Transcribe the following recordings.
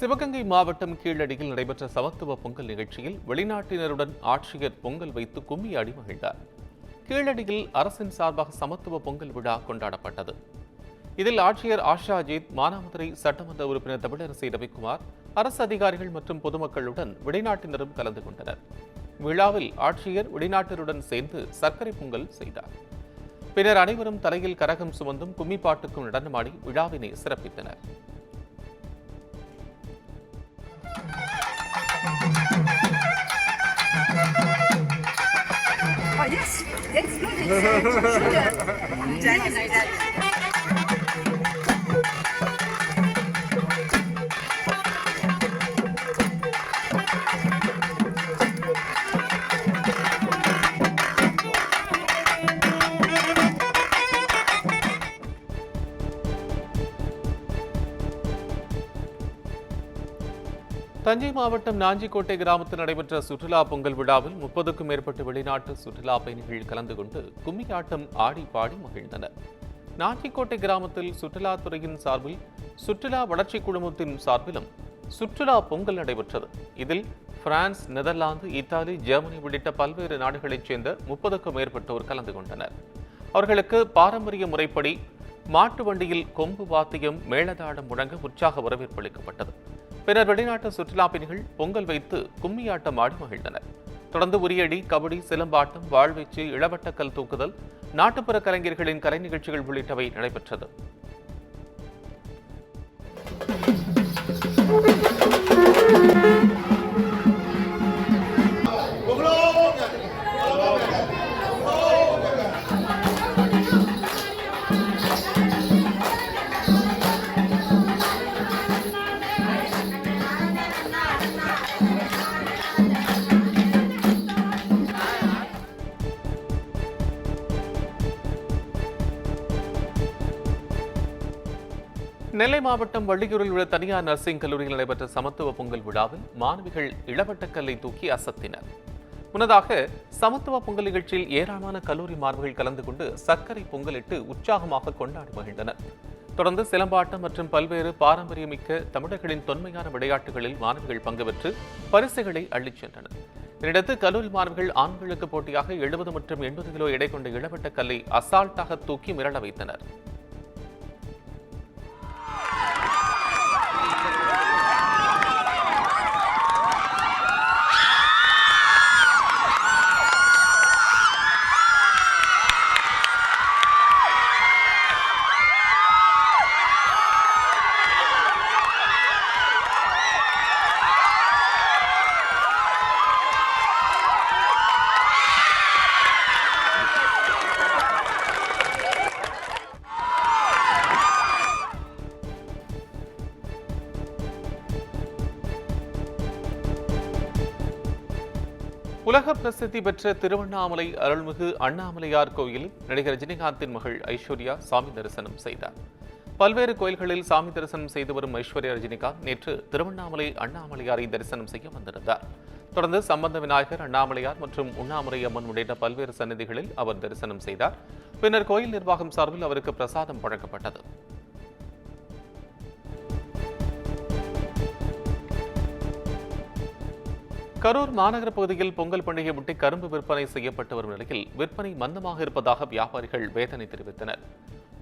சிவகங்கை மாவட்டம் கீழடியில் நடைபெற்ற சமத்துவ பொங்கல் நிகழ்ச்சியில் வெளிநாட்டினருடன் ஆட்சியர் பொங்கல் வைத்து கும்மியாடி மகிழ்ந்தார். கீழடியில் அரசின் சார்பாக சமத்துவ பொங்கல் விழா கொண்டாடப்பட்டது. இதில் ஆட்சியர் ஆஷா அஜித், மானாமதுரை சட்டமன்ற உறுப்பினர் தமிழரசி ரவிக்குமார், அரசு அதிகாரிகள் மற்றும் பொதுமக்களுடன் வெளிநாட்டினரும் கலந்து கொண்டனர். விழாவில் ஆட்சியர் வெளிநாட்டினருடன் சேர்ந்து சர்க்கரை பொங்கல் செய்தார். பின்னர் அனைவரும் தலையில் கரகம் சுமந்தும் கும்மி பாட்டுக்கும் நடனமாடி விழாவினை சிறப்பித்தனர். Oh yes, it's good. It's sugar. Thanjai மாவட்டம் நாஞ்சிக்கோட்டை கிராமத்தில் நடைபெற்ற சுற்றுலா பொங்கல் விழாவில் 30க்கும் மேற்பட்ட வெளிநாட்டு சுற்றுலா பயணிகள் கலந்து கொண்டு கும்மியாட்டம் ஆடி பாடி மகிழ்ந்தனர். நாஞ்சிக்கோட்டை கிராமத்தில் சுற்றுலாத்துறையின் சார்பில் சுற்றுலா வளர்ச்சி குழுமத்தின் சார்பிலும் சுற்றுலா பொங்கல் நடைபெற்றது. இதில் பிரான்ஸ், நெதர்லாந்து, இத்தாலி, ஜெர்மனி உள்ளிட்ட பல்வேறு நாடுகளைச் சேர்ந்த 30க்கும் மேற்பட்டோர் கலந்து கொண்டனர். அவர்களுக்கு பாரம்பரிய முறைப்படி மாட்டு வண்டியில் கொம்பு வாத்தியம், மேளதாளம் முழங்க உற்சாக வரவேற்பு அளிக்கப்பட்டது. பின்னர் வெளிநாட்டு சுற்றுலா பயணிகள் பொங்கல் வைத்து கும்மியாட்டம் ஆடி மகிழ்ந்தனர். தொடர்ந்து உரியடி, கபடி, சிலம்பாட்டம், வாழ்வீச்சு, இளவட்டக்கல் தூக்குதல், நாட்டுப்புற கலைஞர்களின் கலை நிகழ்ச்சிகள் உள்ளிட்டவை நடைபெற்றது. நெல்லை மாவட்டம் வள்ளியூரில் உள்ள தனியார் நர்சிங் கல்லூரியில் நடைபெற்ற சமத்துவ பொங்கல் விழாவில் மாணவிகள் இளவட்டக்கல்லை தூக்கி அசத்தினர். முன்னதாக சமத்துவ பொங்கல் நிகழ்ச்சியில் ஏராளமான கல்லூரி மாணவர்கள் கலந்து கொண்டு சர்க்கரை பொங்கலிட்டு உற்சாகமாக கொண்டாடி மகிழ்ந்தனர். தொடர்ந்து சிலம்பாட்டம் மற்றும் பல்வேறு பாரம்பரியமிக்க தமிழர்களின் தொன்மையான விளையாட்டுகளில் மாணவிகள் பங்கு பெற்று பரிசுகளை அள்ளிச் சென்றனர். இதனிடத்து கல்லூரி மாணவர்கள் ஆண்களுக்கு போட்டியாக 70 மற்றும் 80 கிலோ எடை கொண்ட இளவட்டக்கல்லை அசால்ட்டாக தூக்கி மிரள வைத்தனர். உலக பிரசித்தி பெற்ற திருவண்ணாமலை அருள்மிகு அண்ணாமலையார் கோயிலில் நடிகர் ரஜினிகாந்தின் மகள் ஐஸ்வர்யா சாமி தரிசனம் செய்தார். பல்வேறு கோயில்களில் சாமி தரிசனம் செய்து வரும் ஐஸ்வர்யா ரஜினிகாந்த் நேற்று திருவண்ணாமலை அண்ணாமலையாரை தரிசனம் செய்ய வந்திருந்தார். தொடர்ந்து சம்பந்த விநாயகர், அண்ணாமலையார் மற்றும் உண்ணாமுலை அம்மன் உள்ளிட்ட பல்வேறு சன்னதிகளில் அவர் தரிசனம் செய்தார். பின்னர் கோயில் நிர்வாகம் சார்பில் அவருக்கு பிரசாதம் வழங்கப்பட்டது. கரூர் மாநகர பகுதியில் பொங்கல் பண்டிகை முட்டி கரும்பு விற்பனை செய்யப்பட்டு வரும் நிலையில் விற்பனை மந்தமாக இருப்பதாக வியாபாரிகள் வேதனை தெரிவித்தனர்.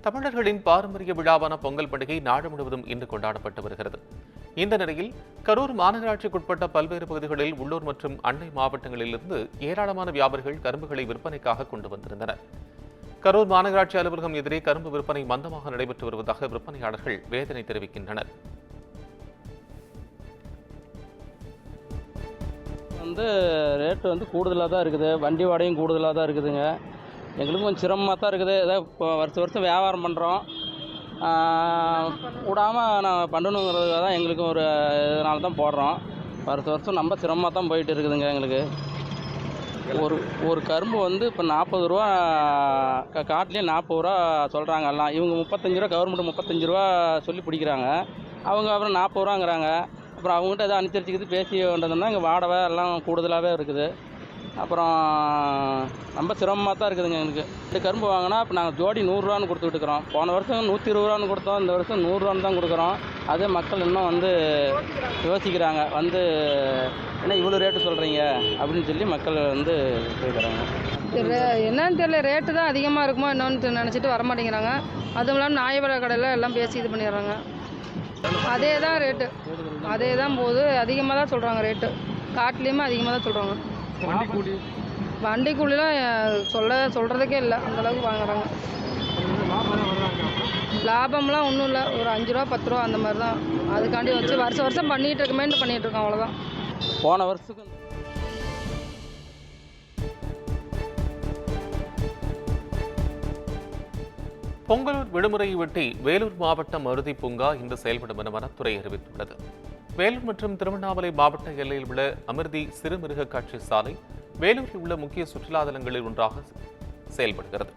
தமிழர்களின் பாரம்பரிய விழாவான பொங்கல் பண்டிகை நாடு முழுவதும் இன்று கொண்டாடப்பட்டு வருகிறது. இந்த நிலையில் கரூர் மாநகராட்சிக்குட்பட்ட பல்வேறு பகுதிகளில் உள்ளூர் மற்றும் அண்டை மாவட்டங்களிலிருந்து ஏராளமான வியாபாரிகள் கரும்புகளை விற்பனைக்காக கொண்டு வந்திருந்தனர். கரூர் மாநகராட்சி அலுவலகம் எதிரே கரும்பு விற்பனை மந்தமாக நடைபெற்று வருவதாக விற்பனையாளர்கள் வேதனை தெரிவிக்கின்றனர். ரேட்டு கூடுதலாக தான் இருக்குது. வண்டி வாடகையும் கூடுதலாக தான் இருக்குதுங்க. எங்களுக்கும் கொஞ்சம் சிரமமாக தான் இருக்குது. ஏதாவது இப்போ வருஷம் வியாபாரம் பண்ணுறோம், விடாமல் நான் பண்ணணுங்கிறதுக்காக தான் எங்களுக்கும் ஒரு இதனால தான் போடுறோம். வருஷம் ரொம்ப சிரமமாக தான் போயிட்டு இருக்குதுங்க. எங்களுக்கு ஒரு கரும்பு இப்போ 40 ரூபா, காட்டிலே 40 ரூபா சொல்கிறாங்க எல்லாம். இவங்க 35 ரூபா, கவர்மெண்ட் 35 ரூபா சொல்லி பிடிக்கிறாங்க. அவங்க அப்புறம் 40 ரூபாங்கிறாங்க. அப்புறம் அவங்ககிட்ட எதாவது அனுசரிச்சுக்கிது பேசி வேண்டதுன்னா இங்கே வாடகை எல்லாம் கூடுதலாகவே இருக்குது. அப்புறம் ரொம்ப சிரமமாக தான் இருக்குதுங்க. எங்களுக்கு 2 கரும்பு வாங்கினா இப்போ நாங்கள் ஜோடி 100 ரூபான்னு கொடுத்துக்கிட்டு இருக்கிறோம். போன வருஷம் 120 ரூபான்னு கொடுத்தோம், இந்த வருஷம் 100 ரூபான்னு தான் கொடுக்குறோம். அது மக்கள் இன்னும் வந்து யோசிக்கிறாங்க, வந்து என்ன இவ்வளோ ரேட்டு சொல்கிறீங்க அப்படின்னு சொல்லி மக்கள் வந்து கேட்குறாங்க. என்னன்னு தெரியல, ரேட்டு தான் அதிகமாக இருக்குமோ என்னன்னு நினச்சிட்டு வர மாட்டேங்கிறாங்க. அதுவும் இல்லாமல் நியாயவிலை கடையில் எல்லாம் பேசி இது பண்ணிடுறாங்க. அதே தான் ரேட்டு, அதே தான் போகுது. அதிகமாக தான் சொல்கிறாங்க ரேட்டு, காட்டுலேயுமே அதிகமாக தான் சொல்கிறாங்க. வண்டி கூலிலாம் சொல்கிறதுக்கே இல்லை, அந்தளவுக்கு வாங்குறாங்க. லாபம்லாம் ஒன்றும் இல்லை, ஒரு 5 ரூபா 10 ரூபா அந்த மாதிரி தான். அதுக்காண்டி வச்சு வருஷம் பண்ணிகிட்டு இருக்கோம், அவ்வளோதான். போன வருஷத்துக்கு பொங்கலூர் விடுமுறையை ஒட்டி வேலூர் மாவட்டம் அறுதி பூங்கா இன்று செயல்படும் என வனத்துறை அறிவித்துள்ளது. வேலூர் மற்றும் திருவண்ணாமலை மாவட்ட எல்லையில் உள்ள அமிர்தி சிறுமிருக காட்சி சாலை வேலூரில் உள்ள முக்கிய சுற்றுலா தலங்களில் ஒன்றாக செயல்படுகிறது.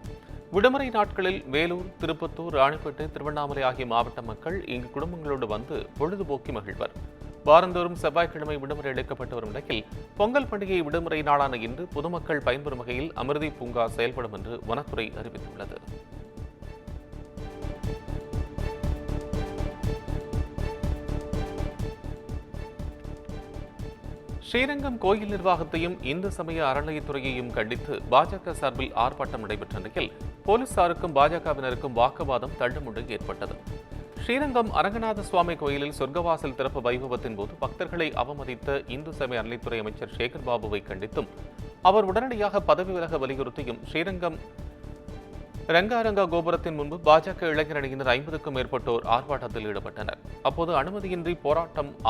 விடுமுறை நாட்களில் வேலூர், திருப்பத்தூர், ராணிப்பேட்டை, திருவண்ணாமலை ஆகிய மாவட்ட மக்கள் இங்கு குடும்பங்களோடு வந்து பொழுதுபோக்கி மகிழ்வர். வாரந்தோறும் செவ்வாய்க்கிழமை விடுமுறை அளிக்கப்பட்டு வரும் நிலையில் பொங்கல் பண்டிகை விடுமுறை நாளான இன்று பொதுமக்கள் பயன்பெறும் வகையில் அமிர்தி பூங்கா செயல்படும் என்று வனத்துறை அறிவித்துள்ளது. ஸ்ரீரங்கம் கோயில் நிர்வாகத்தையும் இந்து சமய அறநிலையத்துறையையும் கண்டித்து பாஜக சார்பில் ஆர்ப்பாட்டம் நடைபெற்ற நிலையில் போலீசாருக்கும் பாஜகவினருக்கும் வாக்குவாதம் தள்ளுமுள்ளு ஏற்பட்டது. ஸ்ரீரங்கம் அரங்கநாத சுவாமி கோயிலில் சொர்க்கவாசல் திறப்பு வைபவத்தின் போது பக்தர்களை அவமதித்த இந்து சமய அறநிலையத்துறை அமைச்சர் சேகர் பாபுவை கண்டித்தும் அவர் உடனடியாக பதவி விலக வலியுறுத்தியும் ஸ்ரீரங்கம் ரங்காரங்கா கோபுரத்தின் முன்பு பாஜக இளைஞர் அணியினர் 50க்கும் மேற்பட்டோர் ஆர்ப்பாட்டத்தில் ஈடுபட்டனர். அப்போது அனுமதியின்றி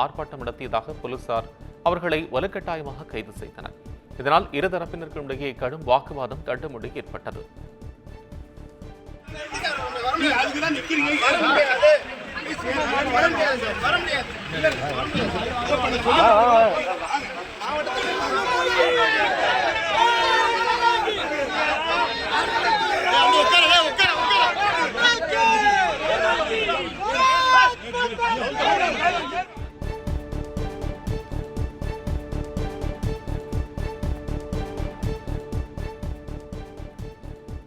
ஆர்ப்பாட்டம் நடத்தியதாக போலீசார் அவர்களை வலுக்கட்டாயமாக கைது செய்தனர். இதனால் இருதரப்பினருக்கும் இடையே கடும் வாக்குவாதம் தள்ளுமுள்ளு ஏற்பட்டது.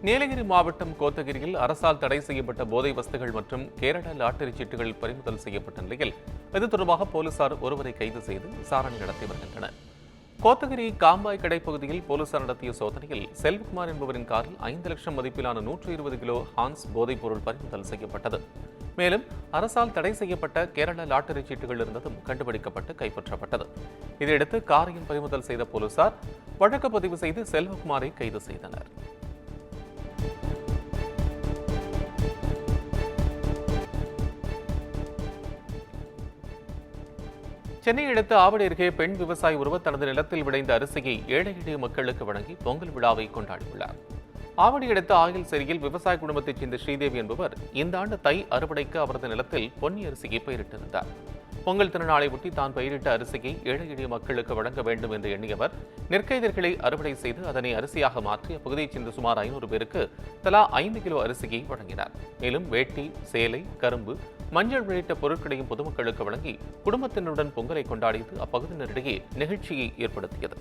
நீலகிரி மாவட்டம் கோத்தகிரியில் அரசால் தடை செய்யப்பட்ட போதை வஸ்துகள் மற்றும் கேரள லாட்டரி சீட்டுகள் பறிமுதல் செய்யப்பட்ட நிலையில் இது தொடர்பாக போலீசார் ஒருவரை கைது செய்து விசாரணை நடத்தி வருகின்றனர். கோத்தகிரி காம்பாய் கடை பகுதியில் போலீசார் நடத்திய சோதனையில் செல்வகுமார் என்பவரின் காரில் 5 லட்சம் மதிப்பிலான 120 கிலோ ஹான்ஸ் போதைப் பொருள் பறிமுதல் செய்யப்பட்டது. மேலும் அரசால் தடை செய்யப்பட்ட கேரள லாட்டரி சீட்டுகள் இருந்ததும் கண்டுபிடிக்கப்பட்டு கைப்பற்றப்பட்டது. இதையடுத்து காரையும் பறிமுதல் செய்த போலீசார் வழக்கு பதிவு செய்து செல்வகுமாரை கைது செய்தனர். சென்னை அடுத்த ஆவடி அருகே பெண் விவசாயி ஒருவர் தனது நிலத்தில் விளைந்த அரிசியை ஏழை எளிய மக்களுக்கு வழங்கி பொங்கல் விழாவை கொண்டாடியுள்ளார். ஆவடி அடுத்த ஆயில்சேரியில் விவசாய குடும்பத்தைச் சேர்ந்த ஸ்ரீதேவி என்பவர் இந்த ஆண்டு தை அறுவடைக்கு அவரது நிலத்தில் பொன்னி அரிசியை பயிரிட்டிருந்தார். பொங்கல் திருநாளை ஒட்டி தான் பயிரிட்ட அரிசியை ஏழை எளிய மக்களுக்கு வழங்க வேண்டும் என்று எண்ணியவர் நெற்கதிர்களை அறுவடை செய்து அதனை அரிசியாக மாற்றி அப்பகுதியைச் சேர்ந்த சுமார் 500 பேருக்கு தலா 5 கிலோ அரிசியை வழங்கினார். மேலும் வேட்டி, சேலை, கரும்பு, மஞ்சள் உள்ளிட்ட பொருட்களையும் பொதுமக்களுக்கு வழங்கி குடும்பத்தினருடன் பொங்கலை கொண்டாடியது அப்பகுதியினரிடையே நிகழ்ச்சியை ஏற்படுத்தியது.